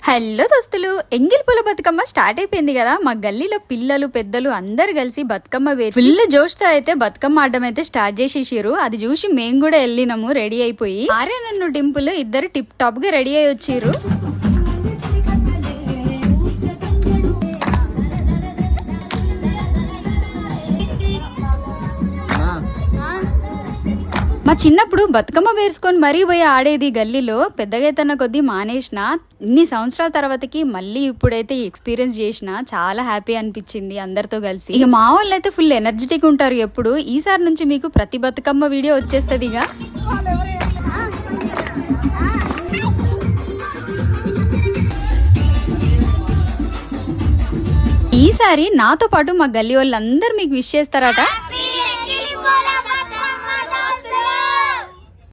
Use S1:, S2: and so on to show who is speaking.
S1: Hello దోస్తులు, ఎంగిల్ పూల బతుకమ్మ స్టార్ట్ అయిపోయింది కదా. మా గల్లీలో పిల్లలు పెద్దలు అందరు కలిసి బతుకమ్మ వేసి ఫుల్ జోష్తో అయితే బతుకమ్మ ఆడడం అయితే స్టార్ట్ చేసేసారు. అది చూసి మేము కూడా వెళ్ళినాము రెడీ అయిపోయి. ఆరే నన్ను డింపుల్ ఇద్దరు టిప్ టాప్ గా రెడీ అయి వచ్చిర్రు. మా చిన్నప్పుడు బతుకమ్మ వేసుకొని మరీ పోయి ఆడేది గల్లీలో. పెద్దగా తన కొద్దీ మానేసిన. ఇన్ని సంవత్సరాల తర్వాతకి మళ్ళీ ఇప్పుడైతే ఎక్స్పీరియన్స్ చేసిన చాలా హ్యాపీ అనిపించింది అందరితో కలిసి. ఇక మా వాళ్ళు అయితే ఫుల్ ఎనర్జెటిక్ ఉంటారు ఎప్పుడు. ఈసారి నుంచి మీకు ప్రతి బతుకమ్మ వీడియో వచ్చేస్తుంది. ఇక ఈసారి నాతో పాటు మా గల్లీ వాళ్ళందరూ మీకు విష్ చేస్తారట.